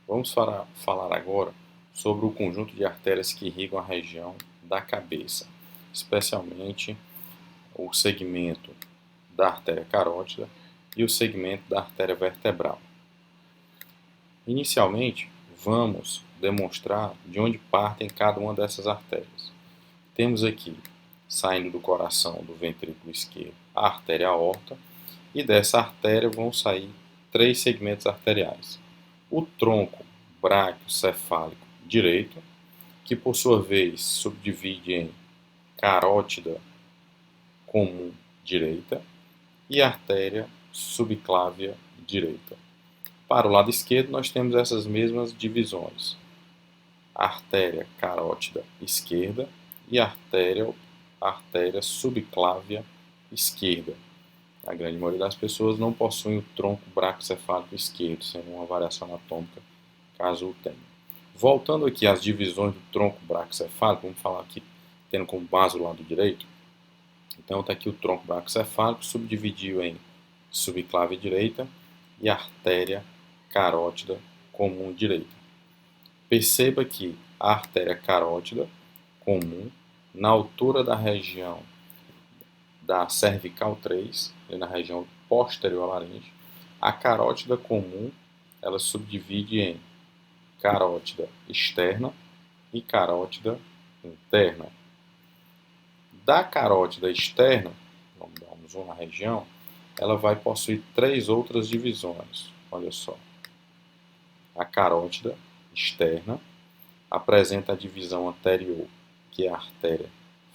Vamos falar agora sobre o conjunto de artérias que irrigam a região da cabeça, especialmente o segmento da artéria carótida e o segmento da artéria vertebral. Inicialmente, vamos demonstrar de onde partem cada uma dessas artérias. Temos aqui, saindo do coração do ventrículo esquerdo, a artéria aorta, e dessa artéria vão sair três segmentos arteriais. O tronco braquiocefálico direito, que por sua vez subdivide em carótida comum direita e artéria subclávia direita. Para o lado esquerdo, nós temos essas mesmas divisões: artéria carótida esquerda e artéria subclávia esquerda. A grande maioria das pessoas não possui o tronco braquiocefálico esquerdo, sendo uma variação anatômica, caso o tenha. Voltando aqui às divisões do tronco braquiocefálico, vamos falar aqui tendo como base o lado direito. Então está aqui o tronco braquiocefálico, subdividiu em subclávia direita e artéria carótida comum direita. Perceba que a artéria carótida comum, na altura da região da cervical 3, na região posterior à laringe, a carótida comum ela subdivide em carótida externa e carótida interna. Da carótida externa, vamos dar um zoom na região, ela vai possuir três outras divisões. Olha só. A carótida externa apresenta a divisão anterior, que é a artéria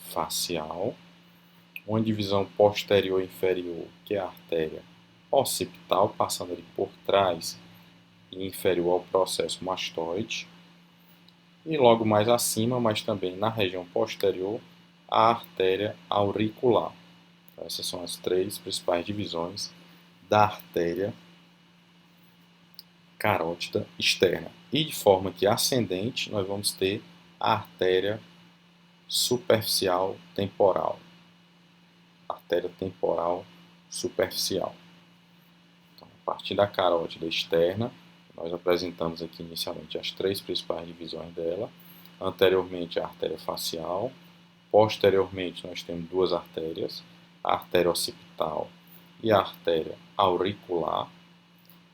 facial, uma divisão posterior inferior, que é a artéria occipital, passando ali por trás e inferior ao processo mastoide, e logo mais acima, mas também na região posterior, a artéria auricular. Então, essas são as três principais divisões da artéria carótida externa. E de forma que ascendente, nós vamos ter a artéria superficial temporal. Artéria temporal superficial. Então, a partir da carótida externa, nós apresentamos aqui inicialmente as três principais divisões dela. Anteriormente, a artéria facial. Posteriormente, nós temos duas artérias, a artéria occipital e a artéria auricular.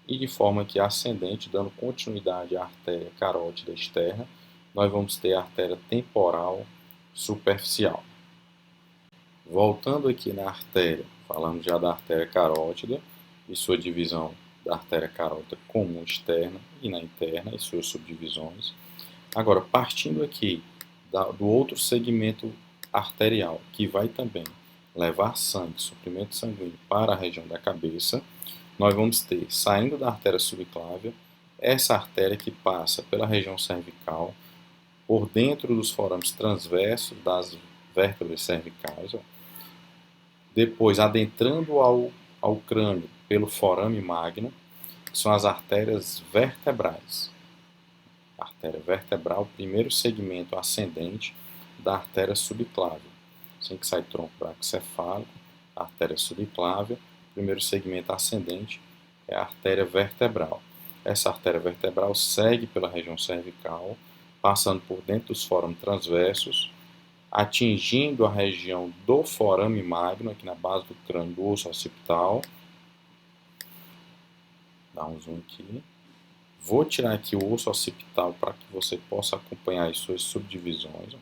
E de forma que ascendente, dando continuidade à artéria carótida externa, nós vamos ter a artéria temporal superficial. Voltando aqui na artéria, falando já da artéria carótida e sua divisão da artéria carótida comum externa e na interna e suas subdivisões. Agora, partindo aqui do outro segmento arterial, que vai também levar sangue, suprimento sanguíneo para a região da cabeça, nós vamos ter, saindo da artéria subclávia, essa artéria que passa pela região cervical, por dentro dos forames transversos das vértebras cervicais, depois adentrando ao crânio pelo forame magno, que são as artérias vertebrais. A artéria vertebral, primeiro segmento ascendente da artéria subclávia. Assim que sai tronco braquiocefálico, a artéria subclávia, primeiro segmento ascendente é a artéria vertebral. Essa artéria vertebral segue pela região cervical, passando por dentro dos forames transversos, atingindo a região do forame magno, aqui na base do crânio do osso occipital. Dá um zoom aqui. Vou tirar aqui o osso occipital para que você possa acompanhar as suas subdivisões.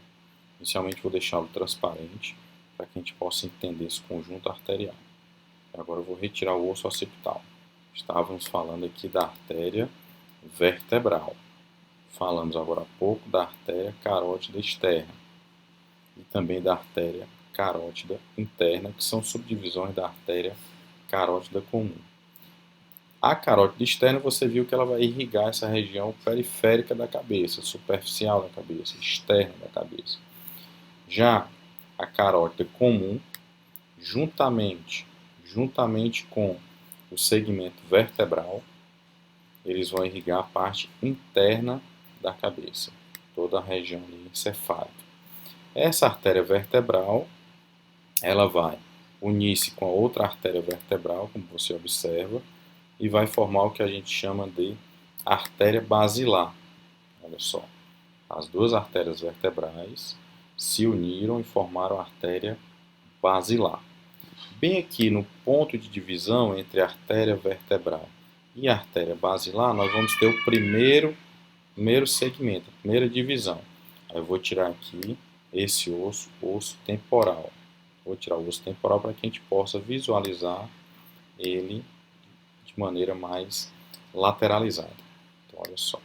Inicialmente vou deixá-lo transparente para que a gente possa entender esse conjunto arterial. Agora eu vou retirar o osso occipital. Estávamos falando aqui da artéria vertebral. Falamos agora há pouco da artéria carótida externa e também da artéria carótida interna, que são subdivisões da artéria carótida comum. A carótida externa, você viu que ela vai irrigar essa região periférica da cabeça, superficial da cabeça, externa da cabeça. Já a carótida comum, juntamente com o segmento vertebral, eles vão irrigar a parte interna da cabeça, toda a região encefálica. Essa artéria vertebral, ela vai unir-se com a outra artéria vertebral, como você observa, e vai formar o que a gente chama de artéria basilar. Olha só, as duas artérias vertebrais se uniram e formaram a artéria basilar. Bem aqui no ponto de divisão entre a artéria vertebral e a artéria basilar, nós vamos ter o primeiro segmento, a primeira divisão. Aí eu vou tirar aqui esse osso temporal. Vou tirar o osso temporal para que a gente possa visualizar ele de maneira mais lateralizada. Então, olha só,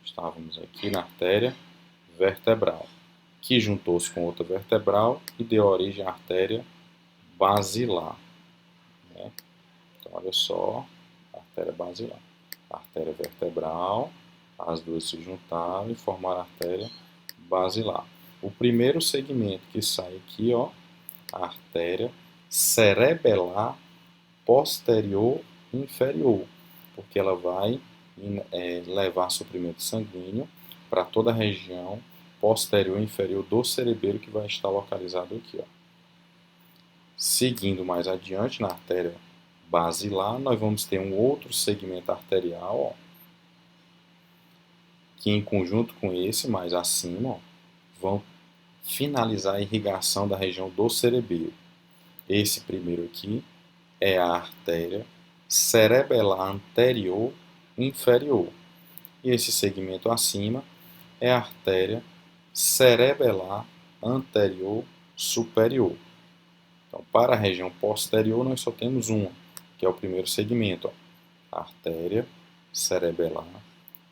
estávamos aqui na artéria vertebral, que juntou-se com outra vertebral e deu origem à artéria basilar. Né? Então, olha só, a artéria basilar. A artéria vertebral, as duas se juntaram e formaram a artéria basilar. O primeiro segmento que sai aqui, ó, a artéria cerebelar posterior inferior, porque ela vai levar suprimento sanguíneo para toda a região posterior e inferior do cerebelo, que vai estar localizado aqui, ó. Seguindo mais adiante, na artéria basilar, nós vamos ter um outro segmento arterial, ó, que em conjunto com esse, mais acima, ó, vão finalizar a irrigação da região do cerebelo. Esse primeiro aqui é a artéria cerebelar anterior inferior. E esse segmento acima é a artéria cerebelar anterior superior. Então, para a região posterior, nós só temos uma, que é o primeiro segmento, ó, a artéria cerebelar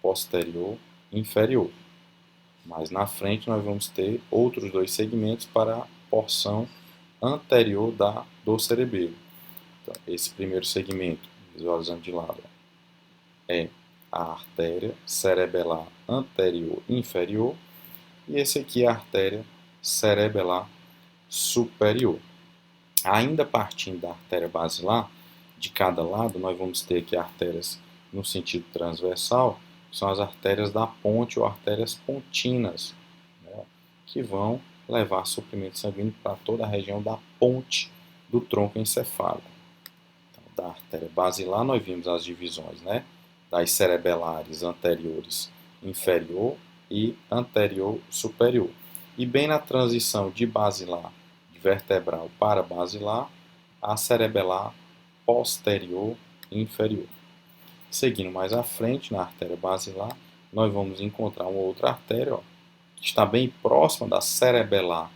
posterior inferior. Mas na frente nós vamos ter outros dois segmentos para a porção anterior do cerebelo. Então, esse primeiro segmento, visualizando de lado, é a artéria cerebelar anterior inferior e esse aqui é a artéria cerebelar superior. Ainda partindo da artéria basilar, de cada lado nós vamos ter aqui artérias no sentido transversal, que são as artérias da ponte ou artérias pontinas, né, que vão levar suprimento sanguíneo para toda a região da ponte do tronco encefálico. Então, da artéria basilar nós vimos as divisões, né, das cerebelares anteriores inferior e anterior superior. E bem na transição de basilar, de vertebral para basilar, a cerebelar posterior e inferior. Seguindo mais à frente, na artéria basilar, nós vamos encontrar uma outra artéria, ó, que está bem próxima da cerebelar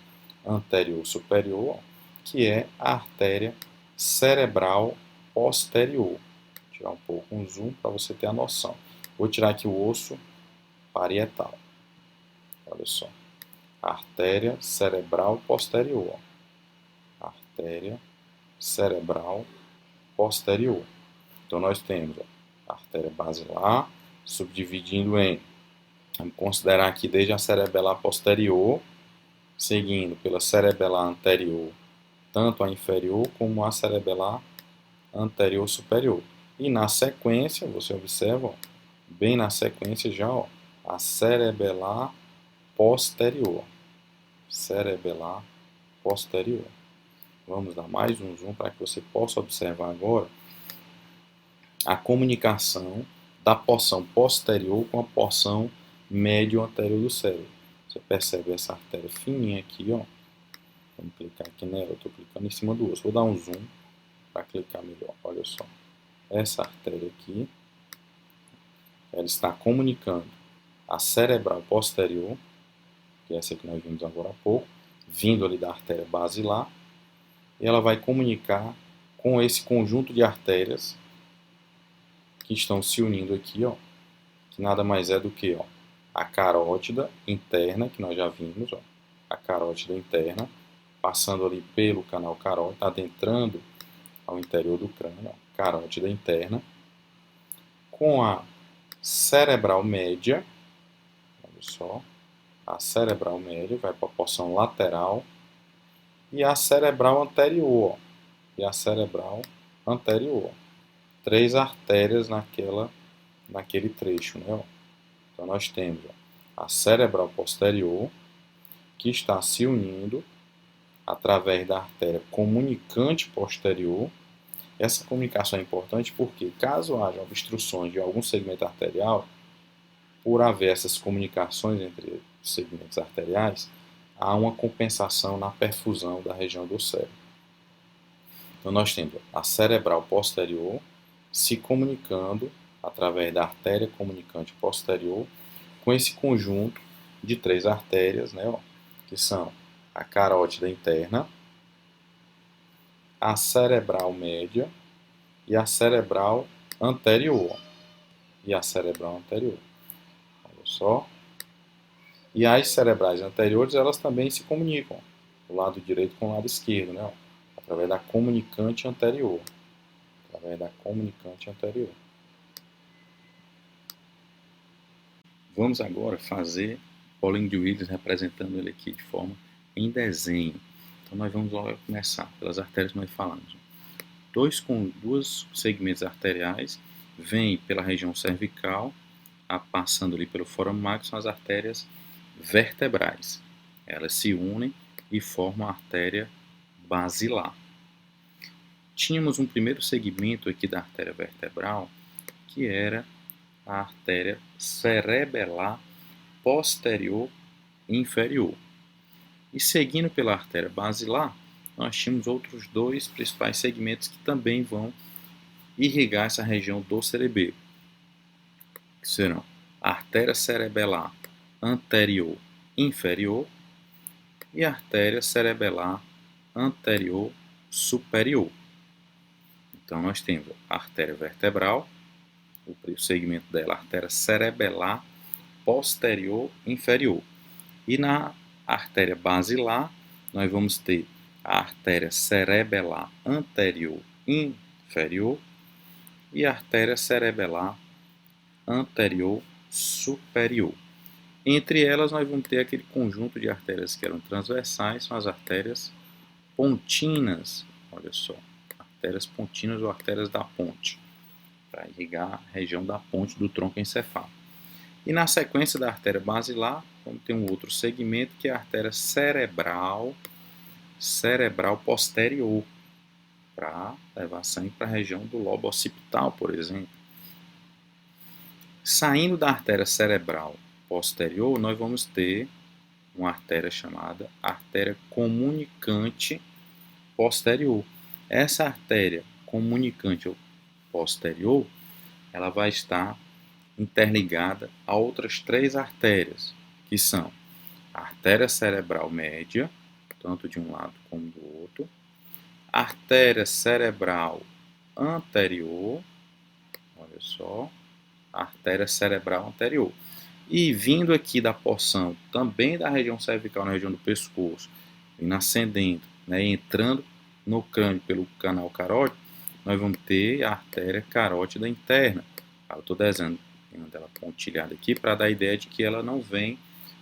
anterior superior, ó, que é a artéria cerebral posterior. Vou tirar um pouco um zoom para você ter a noção. Vou tirar aqui o osso parietal. Olha só. Artéria cerebral posterior. Ó. Artéria cerebral posterior. Então nós temos, ó, a artéria basilar, subdividindo em, vamos considerar aqui desde a cerebelar posterior, seguindo pela cerebelar anterior, tanto a inferior como a cerebelar anterior superior. E na sequência, você observa, ó, bem na sequência já, ó, a cerebelar posterior. Cerebelar posterior. Vamos dar mais um zoom para que você possa observar agora a comunicação da porção posterior com a porção médio-anterior do cérebro. Você percebe essa artéria fininha aqui, ó. Vamos clicar aqui nela, eu estou clicando em cima do osso. Vou dar um zoom para clicar melhor. Olha só. Essa artéria aqui, ela está comunicando a cerebral posterior, que é essa que nós vimos agora há pouco, vindo ali da artéria basilar, e ela vai comunicar com esse conjunto de artérias que estão se unindo aqui, ó, que nada mais é do que, ó, a carótida interna, que nós já vimos, ó, a carótida interna, passando ali pelo canal carótido, adentrando ao interior do crânio, ó, carótida interna, com a cerebral média, olha só, a cerebral média vai para a porção lateral, e a cerebral anterior, ó, e a cerebral anterior. Três artérias naquele trecho, né? Então nós temos, ó, a cerebral posterior, que está se unindo através da artéria comunicante posterior Essa comunicação é importante porque, caso haja obstruções de algum segmento arterial, por haver essas comunicações entre os segmentos arteriais, há uma compensação na perfusão da região do cérebro. Então, nós temos a cerebral posterior se comunicando através da artéria comunicante posterior com esse conjunto de 3 artérias, né, ó, que são a carótida interna, a cerebral média e a cerebral anterior. E a cerebral anterior. Olha só. E as cerebrais anteriores, elas também se comunicam, o lado direito com o lado esquerdo, né, ó, através da comunicante anterior. Através da comunicante anterior. Vamos agora fazer Paulinho de Willis representando ele aqui de forma em desenho. Então nós vamos logo começar pelas artérias que nós falamos. Dois segmentos arteriais vêm pela região cervical, passando ali pelo fôramen magno, são as artérias vertebrais. Elas se unem e formam a artéria basilar. Tínhamos um primeiro segmento aqui da artéria vertebral, que era a artéria cerebelar posterior e inferior. E seguindo pela artéria basilar, nós tínhamos outros 2 principais segmentos que também vão irrigar essa região do cerebelo, que serão a artéria cerebelar anterior inferior e a artéria cerebelar anterior superior. Então nós temos a artéria vertebral, o segmento dela, a artéria cerebelar posterior inferior. E na artéria basilar, nós vamos ter a artéria cerebelar anterior inferior e a artéria cerebelar anterior superior. Entre elas, nós vamos ter aquele conjunto de artérias que eram transversais, são as artérias pontinas. Olha só, artérias pontinas ou artérias da ponte, para irrigar a região da ponte do tronco encefálico. E na sequência da artéria basilar, vamos ter um outro segmento que é a artéria cerebral posterior, para levar sangue para a região do lobo occipital, por exemplo. Saindo da artéria cerebral posterior, nós vamos ter uma artéria chamada artéria comunicante posterior. Essa artéria comunicante posterior, ela vai estar interligada a outras 3 artérias, que são a artéria cerebral média, tanto de um lado como do outro, a artéria cerebral anterior, olha só, a artéria cerebral anterior. E vindo aqui da porção também da região cervical, na região do pescoço, e ascendendo, né, entrando no crânio pelo canal carótido, nós vamos ter a artéria carótida interna. Eu estou desenhando ela pontilhada aqui para dar a ideia de que ela não vem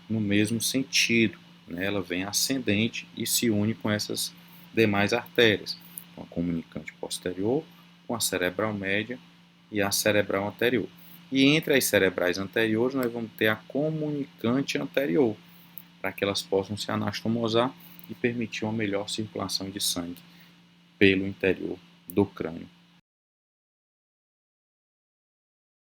no mesmo sentido, né? Ela vem ascendente e se une com essas demais artérias, com a comunicante posterior, com a cerebral média e a cerebral anterior. E entre as cerebrais anteriores nós vamos ter a comunicante anterior, para que elas possam se anastomosar e permitir uma melhor circulação de sangue pelo interior do crânio